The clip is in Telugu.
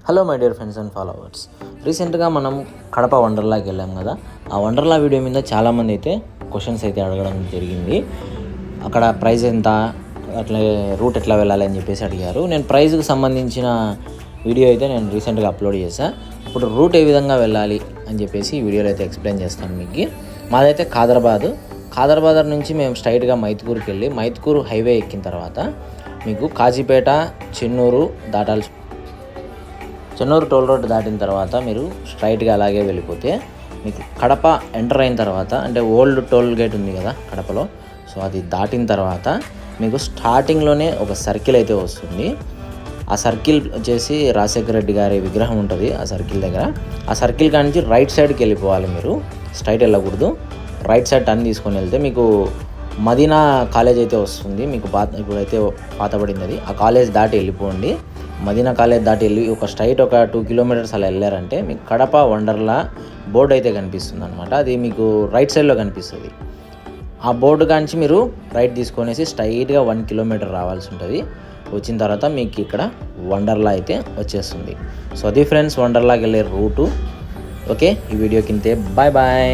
Hello my dear friends and followers, రీసెంట్గా మనం కడప వండర్లాకి వెళ్ళాం కదా. ఆ వండర్లా వీడియో మీద చాలామంది అయితే క్వశ్చన్స్ అయితే అడగడం జరిగింది. అక్కడ ప్రైస్ ఎంత, అట్లా రూట్ ఎట్లా వెళ్ళాలి అని చెప్పేసి అడిగారు. నేను ప్రైస్కి సంబంధించిన వీడియో అయితే నేను రీసెంట్గా అప్లోడ్ చేశాను. ఇప్పుడు రూట్ ఏ విధంగా వెళ్ళాలి అని చెప్పేసి ఈ వీడియోలో అయితే ఎక్స్ప్లెయిన్ చేస్తాను మీకు. మాదైతే ఖాదరాబాద్ నుంచి మేము స్ట్రైట్గా మైత్కూరుకి వెళ్ళి మైత్కూరు హైవే ఎక్కిన తర్వాత మీకు కాజీపేట, చెన్నూరు దాటాల్సి, చెన్నూరు టోల్ రోడ్ దాటిన తర్వాత మీరు స్ట్రైట్గా అలాగే వెళ్ళిపోతే మీకు కడప ఎంటర్ అయిన తర్వాత, అంటే ఓల్డ్ టోల్ గేట్ ఉంది కదా కడపలో, సో అది దాటిన తర్వాత మీకు స్టార్టింగ్లోనే ఒక సర్కిల్ అయితే వస్తుంది. ఆ సర్కిల్ వచ్చేసి రాజశేఖర రెడ్డి గారి విగ్రహం ఉంటుంది. ఆ సర్కిల్ దగ్గర, ఆ సర్కిల్ కానించి రైట్ సైడ్కి వెళ్ళిపోవాలి. మీరు స్ట్రైట్ వెళ్ళకూడదు, రైట్ సైడ్ టర్న్ తీసుకొని వెళ్తే మీకు మదీనా కాలేజ్ అయితే వస్తుంది. మీకు ఇప్పుడైతే పాతబడింది అది. ఆ కాలేజ్ దాటి వెళ్ళిపోండి. మదీనా కాలేజ్ దాటి వెళ్ళి ఒక స్ట్రైట్ ఒక 2 కిలోమీటర్స్ అలా వెళ్ళారంటే మీకు కడప వండర్లా బోర్డు అయితే కనిపిస్తుంది అనమాట. అది మీకు రైట్ సైడ్లో కనిపిస్తుంది. ఆ బోర్డు కాంచి మీరు రైట్ తీసుకొనేసి స్ట్రైట్గా 1 కిలోమీటర్ రావాల్సి ఉంటుంది. వచ్చిన తర్వాత మీకు ఇక్కడ వండర్లా అయితే వచ్చేస్తుంది. సో అది ఫ్రెండ్స్ వండర్లాకి వెళ్ళే రూటు. ఓకే, ఈ వీడియో కింతే. Bye bye.